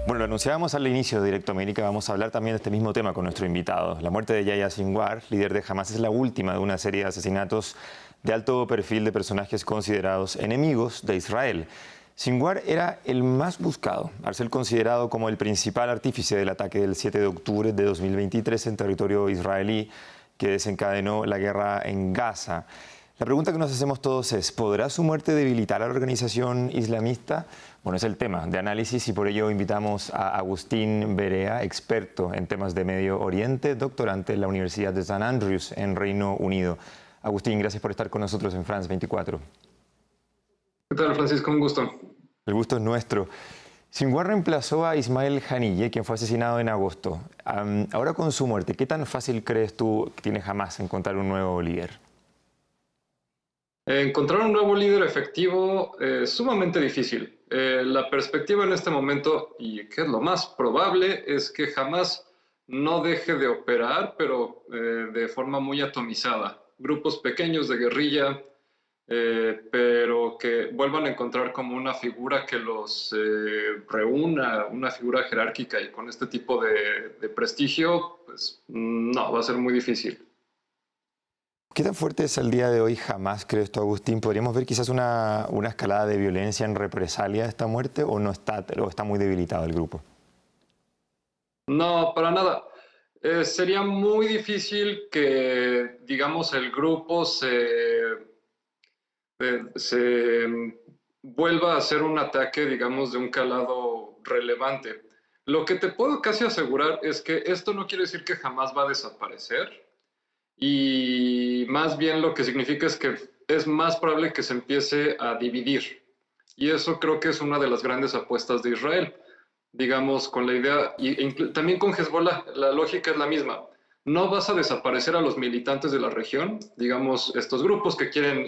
Bueno, lo anunciábamos al inicio de Directo América, vamos a hablar también de este mismo tema con nuestro invitado. La muerte de Yahya Sinwar, líder de Hamás, es la última de una serie de asesinatos de alto perfil de personajes considerados enemigos de Israel. Sinwar era el más buscado, al ser considerado como el principal artífice del ataque del 7 de octubre de 2023 en territorio israelí que desencadenó la guerra en Gaza. La pregunta que nos hacemos todos es, ¿podrá su muerte debilitar a la organización islamista? Bueno, es el tema de análisis y por ello invitamos a Agustín Berea, experto en temas de Medio Oriente, doctorante en la Universidad de St. Andrews en Reino Unido. Agustín, gracias por estar con nosotros en France 24. ¿Qué tal, Francisco? Un gusto. El gusto es nuestro. Sinwar reemplazó a Ismael Haniyeh, quien fue asesinado en agosto. Ahora con su muerte, ¿qué tan fácil crees tú que tiene Hamás encontrar un nuevo líder? Encontrar un nuevo líder efectivo es sumamente difícil. La perspectiva en este momento, y que es lo más probable, es que Hamás no deje de operar, pero de forma muy atomizada. Grupos pequeños de guerrilla, pero que vuelvan a encontrar como una figura que los reúna, una figura jerárquica y con este tipo de prestigio, pues no, va a ser muy difícil. ¿Qué tan fuerte es el día de hoy Hamás, crees tú, Agustín? ¿Podríamos ver quizás una escalada de violencia en represalia a esta muerte o no está, o está muy debilitado el grupo? No, para nada. Sería muy difícil que, digamos, el grupo se vuelva a hacer un ataque, digamos, de un calado relevante. Lo que te puedo casi asegurar es que esto no quiere decir que jamás va a desaparecer, y más bien lo que significa es que es más probable que se empiece a dividir. Y eso creo que es una de las grandes apuestas de Israel. Digamos, con la idea, también con Hezbollah, la lógica es la misma. No vas a desaparecer a los militantes de la región, digamos, estos grupos que quieren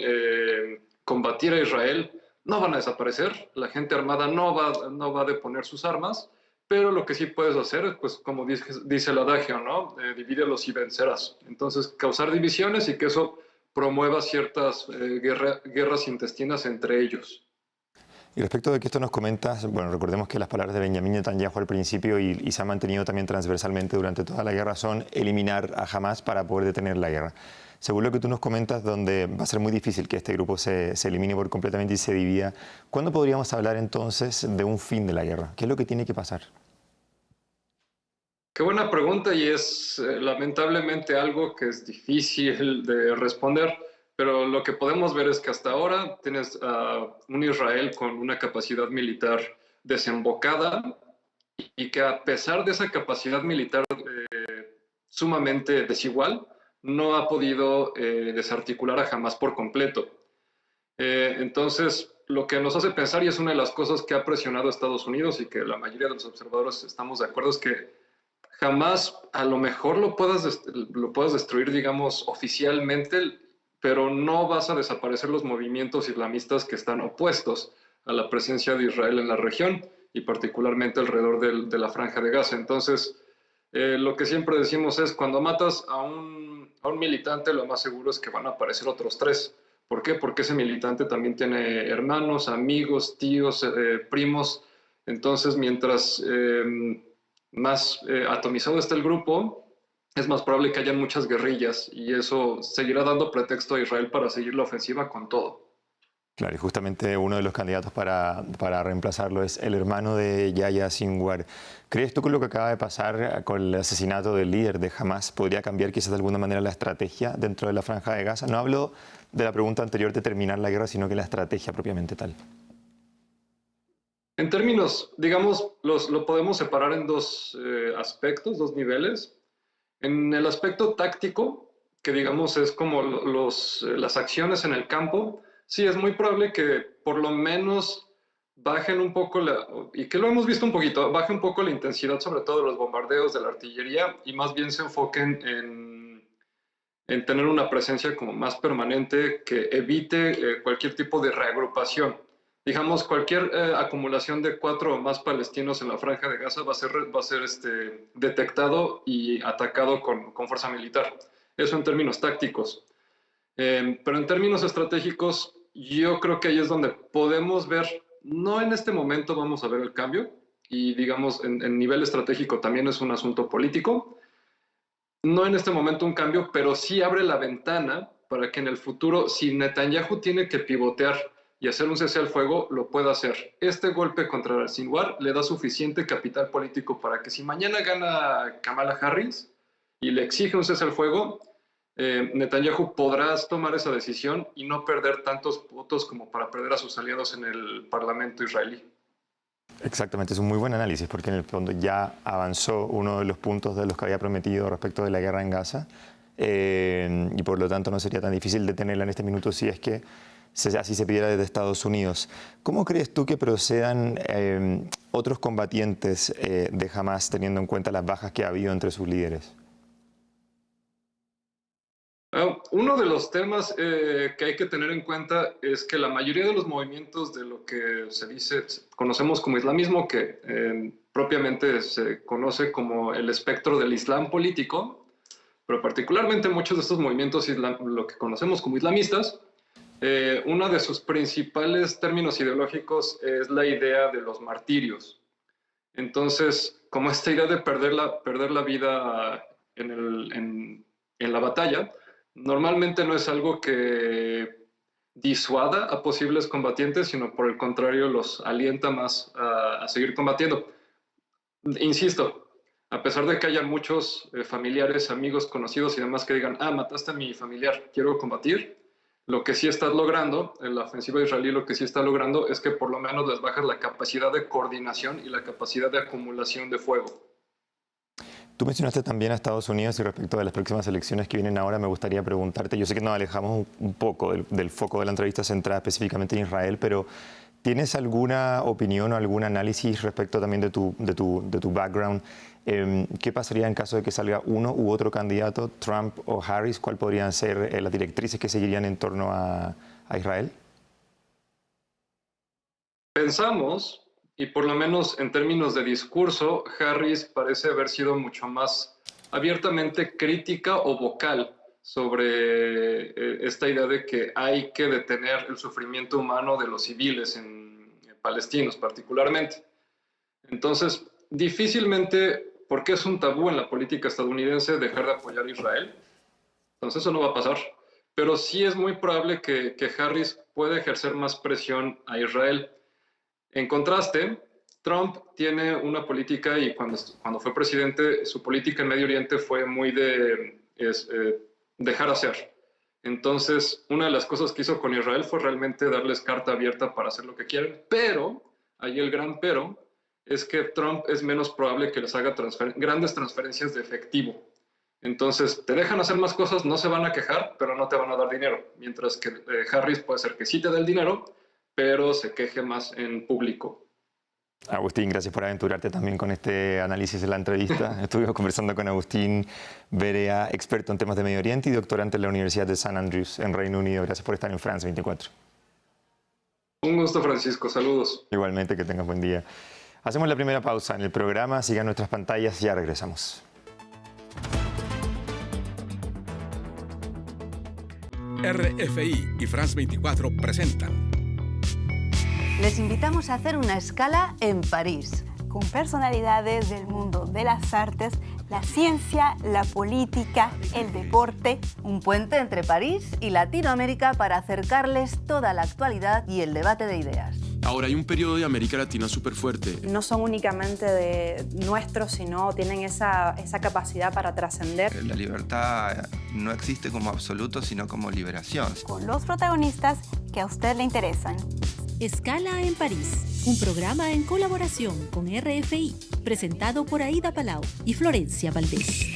combatir a Israel, no van a desaparecer, la gente armada no va a deponer sus armas, pero lo que sí puedes hacer, pues como dice el adagio, ¿no? Divídelos y vencerás. Entonces, causar divisiones y que eso promueva ciertas guerras intestinas entre ellos. Y respecto de que esto nos comentas, bueno, recordemos que las palabras de Benjamín Netanyahu al principio y se han mantenido también transversalmente durante toda la guerra son eliminar a Hamás para poder detener la guerra. Según lo que tú nos comentas, donde va a ser muy difícil que este grupo se elimine por completamente y se divida, ¿cuándo podríamos hablar entonces de un fin de la guerra? ¿Qué es lo que tiene que pasar? Qué buena pregunta y es lamentablemente algo que es difícil de responder, pero lo que podemos ver es que hasta ahora tienes un Israel con una capacidad militar desembocada y que a pesar de esa capacidad militar sumamente desigual, no ha podido desarticular a Hamás por completo. Entonces, lo que nos hace pensar, y es una de las cosas que ha presionado a Estados Unidos y que la mayoría de los observadores estamos de acuerdo, es que jamás a lo mejor lo puedas destruir, digamos, oficialmente, pero no vas a desaparecer los movimientos islamistas que están opuestos a la presencia de Israel en la región y particularmente alrededor de la Franja de Gaza. Entonces, lo que siempre decimos es, cuando matas a un militante, lo más seguro es que van a aparecer otros tres. ¿Por qué? Porque ese militante también tiene hermanos, amigos, tíos, primos. Entonces, mientras más atomizado está el grupo, es más probable que hayan muchas guerrillas y eso seguirá dando pretexto a Israel para seguir la ofensiva con todo. Claro, y justamente uno de los candidatos para reemplazarlo es el hermano de Yahya Sinwar. ¿Crees tú que lo que acaba de pasar con el asesinato del líder de Hamás podría cambiar quizás de alguna manera la estrategia dentro de la Franja de Gaza? No hablo de la pregunta anterior de terminar la guerra, sino que la estrategia propiamente tal. En términos, digamos, lo podemos separar en dos aspectos, dos niveles. En el aspecto táctico, que digamos es como las acciones en el campo, sí, es muy probable que por lo menos bajen un poco, y que lo hemos visto un poquito, baje un poco la intensidad sobre todo de los bombardeos de la artillería y más bien se enfoquen en tener una presencia como más permanente que evite cualquier tipo de reagrupación. Digamos, cualquier acumulación de 4 o más palestinos en la Franja de Gaza va a ser detectado y atacado con fuerza militar. Eso en términos tácticos. Pero en términos estratégicos, yo creo que ahí es donde podemos ver, no en este momento vamos a ver el cambio, y digamos en nivel estratégico también es un asunto político. No en este momento un cambio, pero sí abre la ventana para que en el futuro, si Netanyahu tiene que pivotear y hacer un cese al fuego, lo pueda hacer. Este golpe contra Sinwar le da suficiente capital político para que si mañana gana Kamala Harris y le exige un cese al fuego, Netanyahu podrá tomar esa decisión y no perder tantos votos como para perder a sus aliados en el Parlamento israelí. Exactamente, es un muy buen análisis porque en el fondo ya avanzó uno de los puntos de los que había prometido respecto de la guerra en Gaza y por lo tanto no sería tan difícil detenerla en este minuto si es que así se pidiera desde Estados Unidos. ¿Cómo crees tú que procedan otros combatientes de Hamas teniendo en cuenta las bajas que ha habido entre sus líderes? Uno de los temas que hay que tener en cuenta es que la mayoría de los movimientos de lo que conocemos como islamismo, que propiamente se conoce como el espectro del islam político, pero particularmente muchos de estos movimientos, lo que conocemos como islamistas, uno de sus principales términos ideológicos es la idea de los martirios. Entonces, como esta idea de perder la vida en la batalla, normalmente no es algo que disuada a posibles combatientes, sino por el contrario los alienta más a seguir combatiendo. Insisto, a pesar de que haya muchos familiares, amigos, conocidos y demás que digan, mataste a mi familiar, quiero combatir, lo que sí estás logrando, en la ofensiva israelí lo que sí está logrando es que por lo menos les bajas la capacidad de coordinación y la capacidad de acumulación de fuego. Tú mencionaste también a Estados Unidos y respecto de las próximas elecciones que vienen ahora, me gustaría preguntarte, yo sé que nos alejamos un poco del foco de la entrevista centrada específicamente en Israel, pero ¿tienes alguna opinión o algún análisis respecto también de tu background? ¿Qué pasaría en caso de que salga uno u otro candidato, Trump o Harris? ¿Cuáles podrían ser las directrices que seguirían en torno a Israel? Pensamos, y por lo menos en términos de discurso, Harris parece haber sido mucho más abiertamente crítica o vocal sobre esta idea de que hay que detener el sufrimiento humano de los civiles palestinos particularmente. Entonces, difícilmente, porque es un tabú en la política estadounidense dejar de apoyar a Israel, entonces eso no va a pasar. Pero sí es muy probable que Harris pueda ejercer más presión a Israel. En contraste, Trump tiene una política, y cuando fue presidente, su política en Medio Oriente fue muy de dejar hacer. Entonces, una de las cosas que hizo con Israel fue realmente darles carta abierta para hacer lo que quieren, pero, ahí el gran pero, es que Trump es menos probable que les haga grandes transferencias de efectivo. Entonces, te dejan hacer más cosas, no se van a quejar, pero no te van a dar dinero. Mientras que Harris puede ser que sí te dé el dinero, pero se queje más en público. Agustín, gracias por aventurarte también con este análisis de la entrevista. Estuvimos conversando con Agustín Berea, experto en temas de Medio Oriente y doctorante en la Universidad de St. Andrews, en Reino Unido. Gracias por estar en France 24. Un gusto, Francisco. Saludos. Igualmente, que tengas buen día. Hacemos la primera pausa en el programa. Sigan nuestras pantallas y ya regresamos. RFI y France 24 presentan. Les invitamos a hacer una escala en París. Con personalidades del mundo de las artes, la ciencia, la política, el deporte. Un puente entre París y Latinoamérica para acercarles toda la actualidad y el debate de ideas. Ahora hay un periodo de América Latina súper fuerte. No son únicamente de nuestros, sino tienen esa capacidad para trascender. La libertad no existe como absoluto, sino como liberación. Con los protagonistas que a usted le interesan. Escala en París, un programa en colaboración con RFI, presentado por Aida Palau y Florencia Valdés.